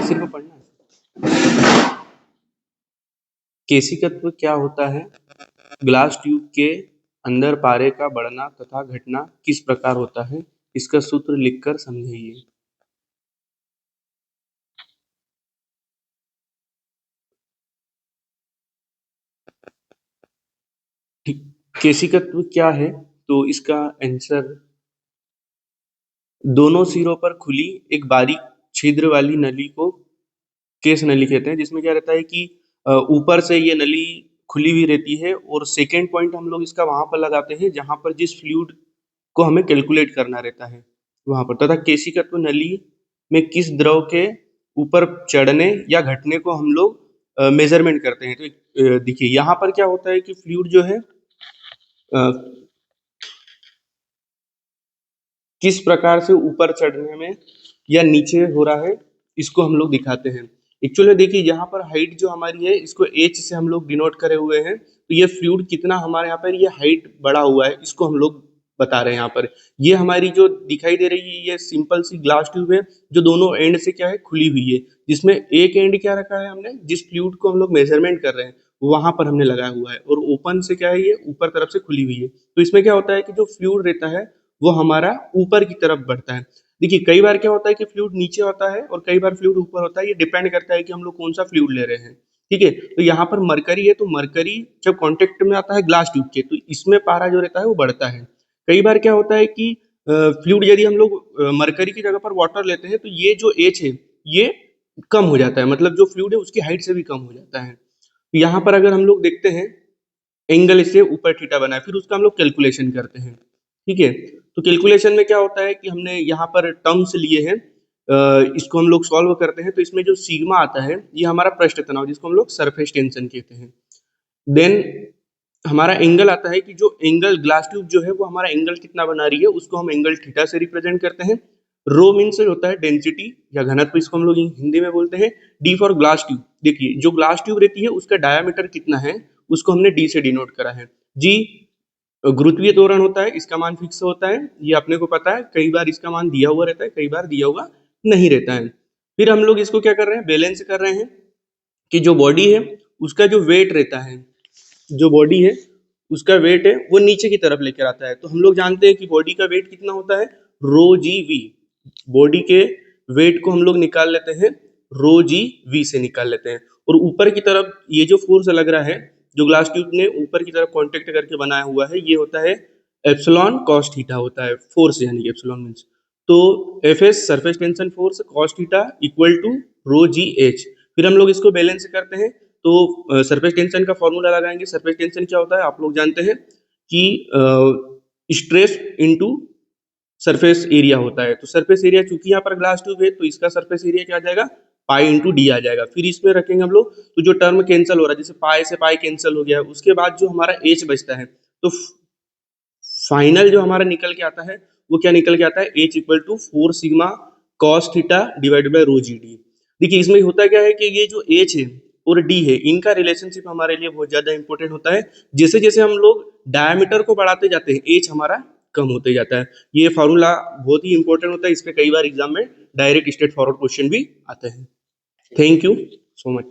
सिर्फ पढ़ना है। केशिकत्व क्या होता है? ग्लास ट्यूब के अंदर पारे का बढ़ना तथा घटना किस प्रकार होता है? इसका सूत्र लिखकर समझाइए। केशिकत्व क्या है? तो इसका आंसर दोनों सिरों पर खुली एक बारीक छिद्र वाली नली को केश नली कहते हैं, जिसमें क्या रहता है कि ऊपर से ये नली खुली हुई रहती है और सेकेंड पॉइंट हम लोग इसका वहां पर लगाते हैं जहां पर जिस फ्लूइड को हमें कैलकुलेट करना रहता है वहां पर। तथा केशिकत्व नली में किस द्रव के ऊपर चढ़ने या घटने को हम लोग मेजरमेंट करते हैं। तो देखिए यहाँ पर क्या होता है कि फ्लूइड जो है किस प्रकार से ऊपर चढ़ने में या नीचे हो रहा है, इसको हम लोग दिखाते हैं। एक्चुअली देखिए यहाँ पर हाइट जो हमारी है इसको h से हम लोग डिनोट करे हुए हैं, तो ये फ्लूइड कितना हमारे यहाँ पर ये हाइट बढ़ा हुआ है इसको हम लोग बता रहे हैं। यहाँ पर ये हमारी जो दिखाई दे रही है ये सिंपल सी ग्लास ट्यूब है जो दोनों एंड से क्या है खुली हुई है, जिसमें एक एंड क्या रखा है हमने, जिस फ्लूइड को हम लोग मेजरमेंट कर रहे हैं वहां पर हमने लगाया हुआ है, और ओपन से क्या है ये ऊपर तरफ से खुली हुई है। तो इसमें क्या होता है कि जो फ्लूइड रहता है वो हमारा ऊपर की तरफ बढ़ता है। देखिए कई बार क्या होता है कि फ्लूइड नीचे होता है और कई बार फ्लूइड ऊपर होता है, ये डिपेंड करता है कि हम लोग कौन सा फ्लूइड ले रहे हैं। ठीक है, तो यहाँ पर मरकरी है तो मरकरी जब कांटेक्ट में आता है ग्लास ट्यूब के तो इसमें पारा जो रहता है वो बढ़ता है। कई बार क्या होता है कि फ्लूइड यदि हम लोग मरकरी की जगह पर वाटर लेते हैं तो ये जो एच है ये कम हो जाता है, मतलब जो फ्लूइड है उसकी हाइट से भी कम हो जाता है। तो यहाँ पर अगर हम लोग देखते हैं एंगल इससे ऊपर थीटा बना है, फिर उसका हम लोग कैलकुलेशन करते हैं। ठीक है, तो कैलकुलेशन में क्या होता है कि हमने यहाँ पर टर्म्स लिए हैं, इसको हम लोग सॉल्व करते हैं तो इसमें जो सिग्मा आता है ये हमारा पृष्ठ तनाव जिसको हम लोग सरफेस टेंशन कहते हैं। देन हमारा एंगल आता है कि जो एंगल ग्लास ट्यूब जो है वो हमारा एंगल कितना बना रही है उसको हम एंगल थीटा से रिप्रेजेंट करते हैं। रो मीन्स होता है डेंसिटी या घनत्व, इसको हम लोग हिंदी में बोलते हैं। डी फॉर ग्लास ट्यूब, देखिए जो ग्लास ट्यूब रहती है उसका डायामीटर कितना है उसको हमने डी से डिनोट करा है। जी गुरुत्वीय त्वरण होता है, इसका मान फिक्स होता है, ये अपने को पता है। कई बार इसका मान दिया हुआ रहता है, कई बार दिया हुआ नहीं रहता है। फिर हम लोग इसको क्या कर रहे हैं, बैलेंस कर रहे हैं कि जो बॉडी है उसका जो वेट रहता है, जो बॉडी है उसका वेट है वो नीचे की तरफ लेकर आता है। तो हम लोग जानते हैं कि बॉडी का वेट कितना होता है, रो जी वी। बॉडी के वेट को हम लोग निकाल लेते हैं रो जी वी से निकाल लेते हैं, और ऊपर की तरफ ये जो फोर्स लग रहा है जो ग्लास ट्यूब ने ऊपर की तरफ कांटेक्ट करके बनाया हुआ है ये होता है एप्सिलॉन कॉस थीटा होता है, फोर्स यानी कि एप्सिलॉन मींस। तो F S surface tension force cos theta equal to rho g h. फिर हम लोग इसको बैलेंस करते हैं तो सरफेस टेंशन का फॉर्मूला लगाएंगे। सरफेस टेंशन क्या होता है आप लोग जानते हैं कि स्ट्रेस इनटू सरफेस एरिया होता है। तो सरफेस एरिया चूंकि यहाँ पर ग्लास ट्यूब है तो इसका सरफेस एरिया क्या आ जाएगा, पाई इंटू डी आ जाएगा। फिर इसमें रखेंगे हम लोग तो जो टर्म कैंसिल हो रहा है जैसे पाई से पाई कैंसिल हो गया, उसके बाद जो हमारा एच बचता है तो फाइनल जो हमारा निकल के आता है वो क्या निकल के आता है, h equal to 4 sigma cos theta divided by rho g d. देखिए इसमें होता क्या है कि ये जो एच है और डी है इनका रिलेशनशिप हमारे लिए बहुत ज्यादा इंपॉर्टेंट होता है। जैसे जैसे हम लोग डायमीटर को बढ़ाते जाते हैं एच हमारा कम होते जाता है। ये फॉर्मूला बहुत ही इंपॉर्टेंट होता है, इस पे कई बार एग्जाम में डायरेक्ट स्ट्रेट फॉरवर्ड क्वेश्चन भी आते हैं। Thank you so much.